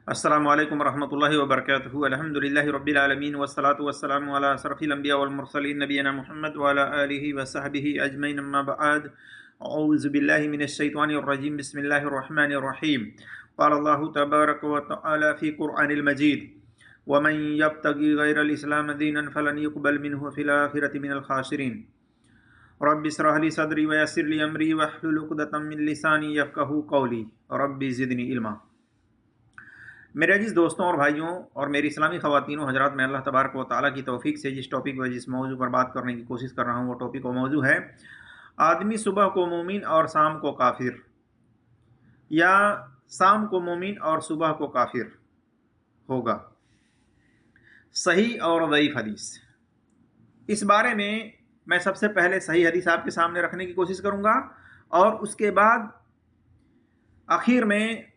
अस्सलामु अलैकुम रहमतुल्लाहि व बरकातुहू। अल्हम्दुलिल्लाहि रब्बिल आलमीन वस्सलातु वस्सलामु अला अशरफिल अंबिया वल मुरसलीन नबीना मुहम्मद व अला आलिहि व सहबिहि अजमईन अम्मा बअद। औज़ु बिल्लाहि मिनश शैतानिर रजीम। बिस्मिल्लाहिर रहमानिर रहीम। क़ाल अल्लाहु तबारक व तआला फ़ी क़ुरआनिल मजीद व मन यब्तगी गैरल इस्लाम दीनन फलन युक़बल मिन्हु फ़िल आखिरति मिनल ख़ासिरीन। रब्बि इश्रह ली सदरी व यस्सिर ली अमरी वहलुल उक़दतम मिन लिसानी यफ़क़हू क़ौली रब्बि ज़िदनी इल्मा। मेरे अजीज़ दोस्तों और भाइयों और मेरी इस्लामी ख़वातीनों हज़रात, मैं अल्लाह तबारक व तआला की तौफ़ीक से जिस टॉपिक व जिस मौजू पर बात करने की कोशिश कर रहा हूँ वो टॉपिक व मौजू है आदमी सुबह को मोमिन और शाम को काफिर, या शाम को मोमिन और सुबह को काफिर होगा। सही और ज़ईफ़ हदीस। इस बारे में मैं सबसे पहले सही हदीस आपके सामने रखने की कोशिश करूँगा और उसके बाद आखिर में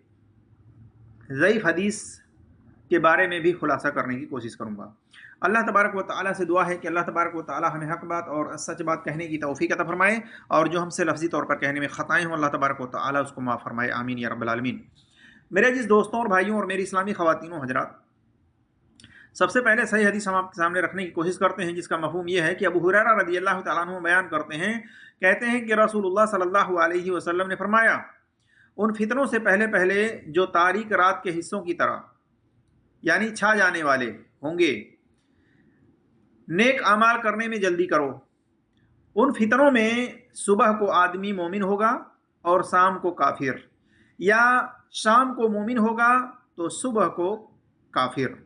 ज़ईफ़ हदीस के बारे में भी खुलासा करने की कोशिश करूँगा। अल्लाह तबारक व तआला से दुआ है कि अल्लाह तबारक व तआला हमें हक़ बात और सच बात कहने की तौफ़ीक़ अता फ़रमाए, और जो हमसे लफ्ज़ी तौर पर कहने में ख़ताएँ हों अल्लाह तबारक व तआला उसको माफ़ फ़रमाए, आमीन या रब्बल आलमीन। मेरे अजीज़ दोस्तों और भाइयों और मेरी इस्लामी ख़वातीनों हज़रात, सबसे पहले सही हदीस हम आपके सामने रखने की कोशिश करते हैं, जिसका मफ़हूम ये है कि अबू हुरैरा रज़ियल्लाहु तआला अन्हु बयान करते हैं, कहते हैं कि रसूलुल्लाह सल्लल्लाहु अलैहि वसल्लम ने फरमाया, उन फितनों से पहले पहले जो तारीक रात के हिस्सों की तरह यानी छा जाने वाले होंगे, नेक अमाल करने में जल्दी करो। उन फितनों में सुबह को आदमी मोमिन होगा और शाम को काफिर, या शाम को मोमिन होगा तो सुबह को काफिर।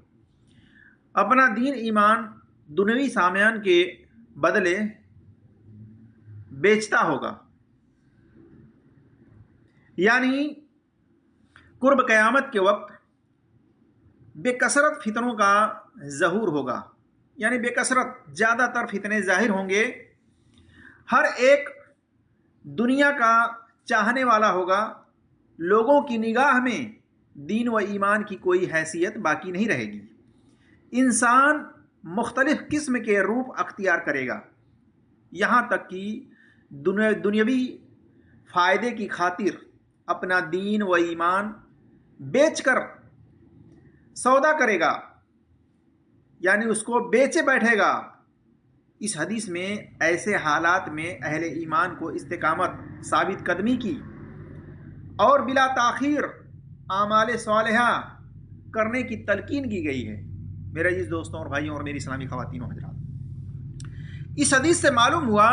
अपना दीन ईमान दुनियावी सामान के बदले बेचता होगा, यानी कुर्ब क़यामत के वक्त बेकसरत फितनों का ज़हूर होगा, यानी बेकसरत ज़्यादातर फितने ज़ाहिर होंगे। हर एक दुनिया का चाहने वाला होगा, लोगों की निगाह में दीन व ईमान की कोई हैसियत बाकी नहीं रहेगी। इंसान मुख्तलिफ़ किस्म के रूप अख्तियार करेगा, यहाँ तक कि दुनियावी फ़ायदे की खातिर अपना दीन व ईमान बेचकर सौदा करेगा, यानी उसको बेचे बैठेगा। इस हदीस में ऐसे हालात में अहले ईमान को इस्तिकामत, साबित कदमी की और बिला ताख़ीर आमाल सालिहा करने की तलकीन की गई है। मेरे अजीज़ दोस्तों और भाइयों और मेरी इस्लामी ख़वातीनों हज़रात, इस हदीस से मालूम हुआ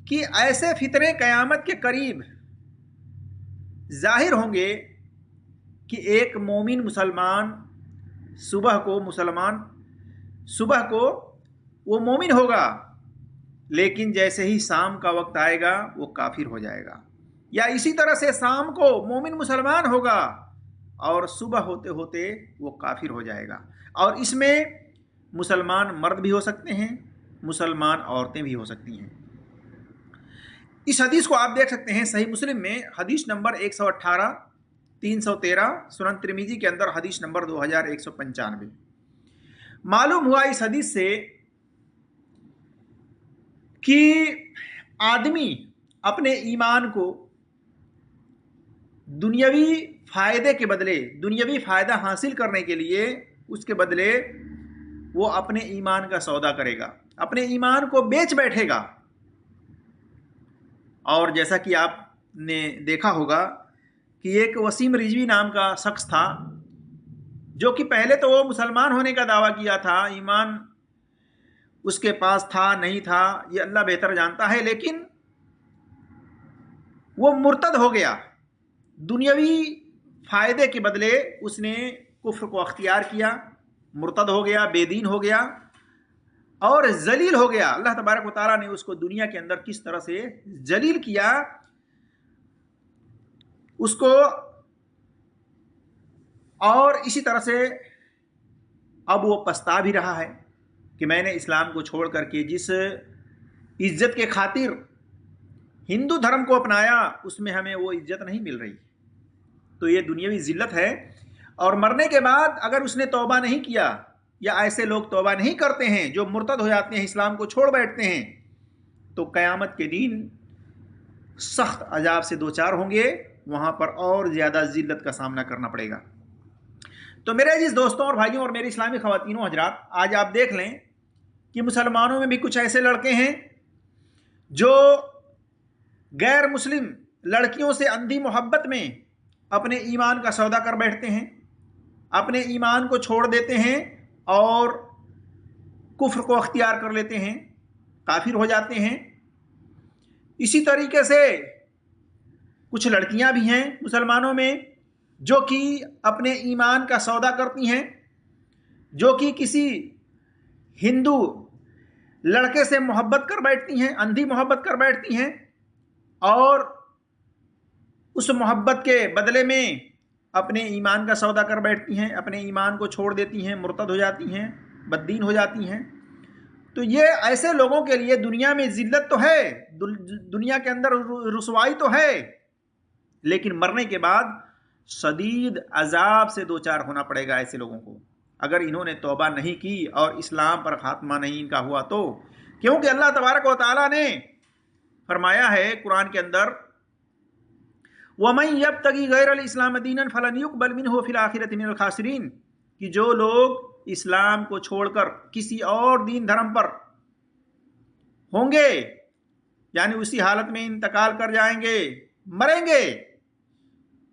कि ऐसे फितने क़यामत के करीब ज़ाहिर होंगे कि एक मोमिन मुसलमान सुबह को वो मोमिन होगा, लेकिन जैसे ही शाम का वक्त आएगा वो काफिर हो जाएगा। या इसी तरह से शाम को मोमिन मुसलमान होगा और सुबह होते होते वो काफिर हो जाएगा। और इसमें मुसलमान मर्द भी हो सकते हैं, मुसलमान औरतें भी हो सकती हैं। इस हदीस को आप देख सकते हैं सही मुस्लिम में हदीस नंबर 118, 313, सुनन तिरमिजी के अंदर हदीस नंबर 2195। मालूम हुआ इस हदीस से कि आदमी अपने ईमान को दुनियावी फ़ायदे के बदले, दुनियावी फ़ायदा हासिल करने के लिए उसके बदले वो अपने ईमान का सौदा करेगा, अपने ईमान को बेच बैठेगा। और जैसा कि आपने देखा होगा कि एक वसीम रिजवी नाम का शख्स था, जो कि पहले तो वो मुसलमान होने का दावा किया था, ईमान उसके पास था नहीं था ये अल्लाह बेहतर जानता है, लेकिन वो मुर्तद हो गया। दुनियावी फ़ायदे के बदले उसने कुफ्र को अख्तियार किया, मुर्तद हो गया, बेदीन हो गया और जलील हो गया। अल्लाह तबारक व तआला ने उसको दुनिया के अंदर किस तरह से जलील किया उसको, और इसी तरह से अब वो पछता भी रहा है कि मैंने इस्लाम को छोड़ करके जिस इज्जत के खातिर हिंदू धर्म को अपनाया उसमें हमें वो इज्जत नहीं मिल रही। तो ये दुनियावी जिल्लत है। और मरने के बाद अगर उसने तौबा नहीं किया, या ऐसे लोग तौबा नहीं करते हैं जो मुर्तद हो जाते हैं, इस्लाम को छोड़ बैठते हैं, तो क़यामत के दिन सख्त अजाब से दो चार होंगे, वहाँ पर और ज़्यादा जिल्लत का सामना करना पड़ेगा। تو मेरे अजीज दोस्तों और भाइयों और मेरी इस्लामी ख़वातीनों हजरात, आज आप देख लें कि मुसलमानों में भी कुछ ऐसे लड़के हैं जो गैर मुस्लिम लड़कियों से अंधी मोहब्बत में अपने ईमान का सौदा कर बैठते हैं, अपने ईमान को छोड़ देते हैं और कुफ्र को अख्तियार कर लेते हैं, काफिर हो जाते हैं। इसी तरीके से कुछ लड़कियां भी हैं मुसलमानों में जो कि अपने ईमान का सौदा करती हैं, जो कि किसी हिंदू लड़के से मोहब्बत कर बैठती हैं, अंधी मोहब्बत कर बैठती हैं और उस मोहब्बत के बदले में अपने ईमान का सौदा कर बैठती हैं, अपने ईमान को छोड़ देती हैं, मुर्तद हो जाती हैं, बद्दीन हो जाती हैं। तो ये ऐसे लोगों के लिए दुनिया में जिल्लत तो है, दुनिया के अंदर रुसवाई तो है, लेकिन मरने के बाद शदीद अजाब से दो चार होना पड़ेगा ऐसे लोगों को, अगर इन्होंने तौबा नहीं की और इस्लाम पर खात्मा नहीं इनका हुआ तो। क्योंकि अल्लाह तबारक व तआला ने फरमाया है कुरान के अंदर, वमन यब्तगी गैरल इस्लाम दीनन फलन युक़बल मिन्हु फिल आखिरति मिनल खासिरीन, कि जो लोग इस्लाम को छोड़कर किसी और दीन धर्म पर होंगे, यानी उसी हालत में इंतकाल कर जाएंगे, मरेंगे,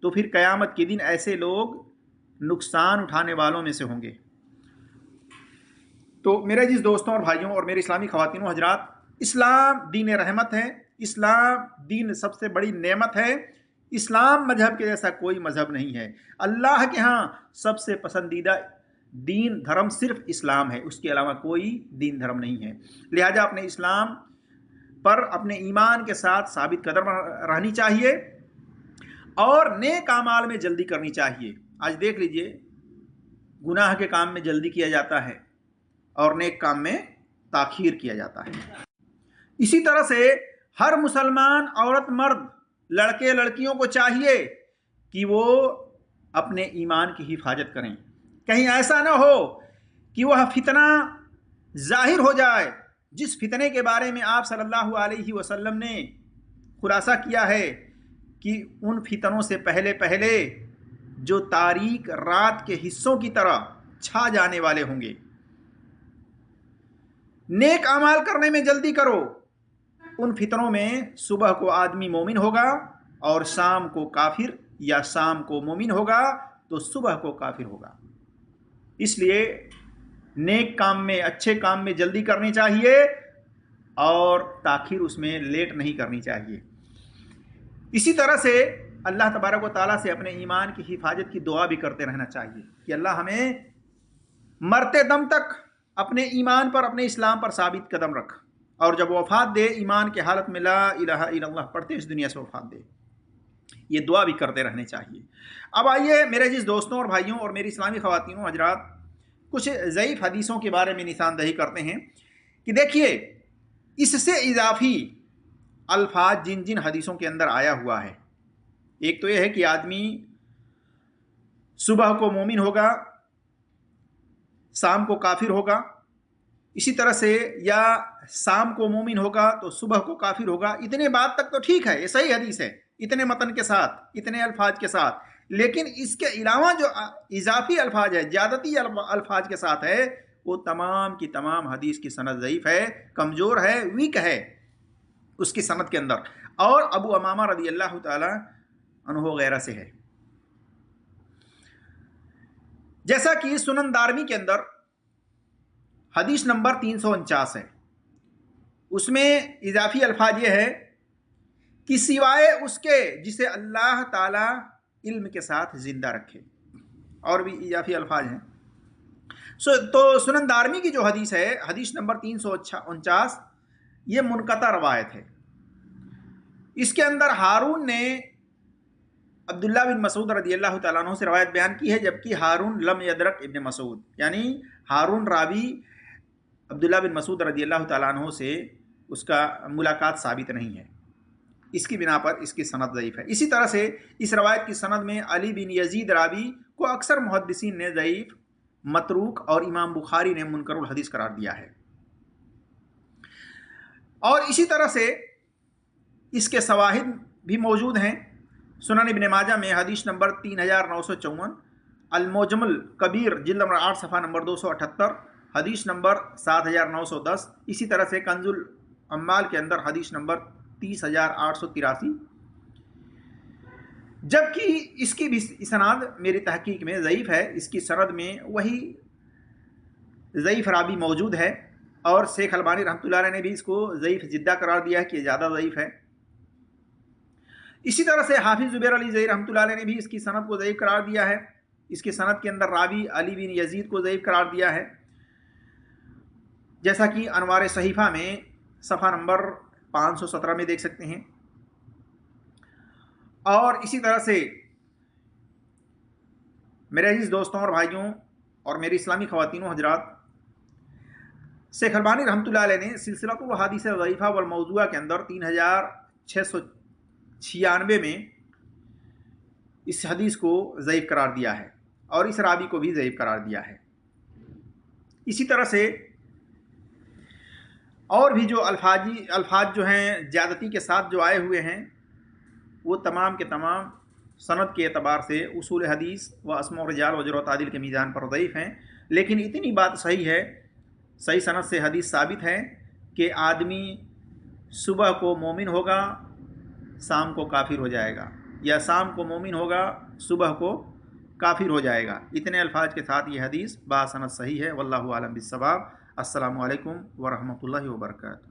तो फिर क़यामत के दिन ऐसे लोग नुकसान उठाने वालों में से होंगे। तो मेरे जिस दोस्तों और भाइयों और मेरी इस्लामी ख़वातीनों हजरात, इस्लाम दीन रहमत है, इस्लाम दीन सबसे बड़ी नेमत है। इस्लाम मजहब के जैसा कोई मजहब नहीं है। अल्लाह के यहाँ सबसे पसंदीदा दीन धर्म सिर्फ इस्लाम है, उसके अलावा कोई दीन धर्म नहीं है। लिहाजा अपने इस्लाम पर अपने ईमान के साथ साबित कदम रहनी चाहिए और नेक आमाल में जल्दी करनी चाहिए। आज देख लीजिए, गुनाह के काम में जल्दी किया जाता है और नेक काम में ताखीर किया जाता है। इसी तरह से हर मुसलमान औरत मर्द, लड़के लड़कियों को चाहिए कि वो अपने ईमान की हिफाजत करें। कहीं ऐसा ना हो कि वह फितना जाहिर हो जाए, जिस फितने के बारे में आप सल्लल्लाहु अलैहि वसल्लम ने खुलासा किया है कि उन फितनों से पहले पहले जो तारीक रात के हिस्सों की तरह छा जाने वाले होंगे। नेक अमाल करने में जल्दी करो। उन फितनों में सुबह को आदमी मोमिन होगा और शाम को काफिर, या शाम को मोमिन होगा तो सुबह को काफिर होगा। इसलिए नेक काम में, अच्छे काम में जल्दी करनी चाहिए और ताखीर उसमें लेट नहीं करनी चाहिए। इसी तरह से अल्लाह तबारक व तआला से अपने ईमान की हिफाजत की दुआ भी करते रहना चाहिए कि अल्लाह हमें मरते दम तक अपने ईमान पर, अपने इस्लाम पर साबित कदम रख, और जब वफ़ात दे ईमान के हालत में ला इलाहा इल्लल्लाह पढ़ते इस दुनिया से वफ़ात दे। ये दुआ भी करते रहने चाहिए। अब आइए मेरे जिस दोस्तों और भाइयों और मेरी इस्लामी ख़वातीनों हजरात, कुछ ज़ईफ़ हदीसों के बारे में निशानदही करते हैं कि देखिए, इससे इजाफी अल्फाज जिन जिन हदीसों के अंदर आया हुआ है, एक तो यह है कि आदमी सुबह को मोमिन होगा, शाम को काफिर होगा। इसी तरह से या शाम को मोमिन होगा तो सुबह को काफिर होगा। इतने बात तक तो ठीक है, ये सही हदीस है, इतने मतन के साथ, इतने अल्फाज के साथ। लेकिन इसके अलावा जो इजाफी अल्फाज है, ज़्यादती अल्फाज के साथ है, वो तमाम की तमाम हदीस की सनद ज़ईफ़ है, कमज़ोर है, वीक है उसकी सनद के अंदर, और अबू अमामा रज़ी अल्लाह ताला अन्हु वगैरह से है। जैसा कि सुनन दारमी के अंदर हदीस नंबर 349 है, उसमें इजाफी अल्फाज ये है कि सिवाय उसके जिसे अल्लाह ताला इल्म के साथ ज़िंदा रखे, और भी इजाफी अल्फाज हैं। तो सुनन दारमी की जो हदीस है, हदीस नंबर 349, ये मुनक़ता रवायत है। इसके अंदर हारून ने अब्दुल्ला बिन मसूद रज़ी अल्लाह तआला अन्हु से रवायत बयान की है, जबकि हारून लम यदरक इब्न मसूद, यानी हारून रावी अब्दुल्ला बिन मसूद रज़ी अल्लाह तआला अन्हु से उसका मुलाकात साबित नहीं है। इसकी बिना पर इसकी सनद ज़ईफ़ है। इसी तरह से इस रवायत की सनद में अली बिन यजीद रावी को अक्सर मुहद्दिसीन ने ज़ईफ़, मतरूक और इमाम बुखारी ने मुनकरुल हदीस करार दिया है। और इसी तरह से इसके शवाहिद भी मौजूद हैं। सुनन इब्न माजा में हदीस नंबर 3954, الموجمل کبیر جلد نمبر 8 صفحہ نمبر 278 حدیث نمبر 7910. اسی طرح سے کنز العمال کے اندر حدیث نمبر 30883. جبکہ اس کی بھی اسناد میری تحقیق میں ضعیف ہے. اس کی سند میں وہی ضعیف راوی موجود ہے اور شیخ البانی رحمۃ اللہ علیہ نے بھی اس کو ضعیف جدہ قرار دیا ہے کہ زیادہ ضعیف ہے. اسی طرح سے حافظ زبیر علی زئی رحمۃ اللہ علیہ نے بھی اس کی سند کو ضعیف قرار دیا ہے. اس کی سند کے اندر راوی علی بن یزید کو ضعیف قرار دیا ہے، جیسا کہ انوار صحیفہ میں صفحہ نمبر 517 میں دیکھ سکتے ہیں. اور اسی طرح سے میرے عزیز دوستوں اور بھائیوں اور میری اسلامی خواتین و حضرات، شیخ البانی رحمۃ اللہ علیہ نے سلسلۃ الاحادیث الضعیفہ والموضوعہ کے اندر 3696 میں اس حدیث کو ضعیف قرار دیا ہے اور اس راوی کو بھی ضعیف قرار دیا ہے. اسی طرح سے اور بھی جو الفاظ جو ہیں زیادتی کے ساتھ جو آئے ہوئے ہیں وہ تمام کے تمام سند کے اعتبار سے اصول حدیث و اسماء الرجال و جرح و تعدیل کے میزان پر ضعیف ہیں. لیکن اتنی بات صحیح ہے، صحیح سند سے حدیث ثابت ہے کہ آدمی صبح کو مومن ہوگا شام کو کافر ہو جائے گا، یا شام کو مومن ہوگا صبح کو کافر ہو جائے گا. اتنے الفاظ کے ساتھ یہ حدیث باسند صحیح ہے. واللہ اعلم بالصواب. السلام علیکم ورحمۃ اللہ وبرکاتہ.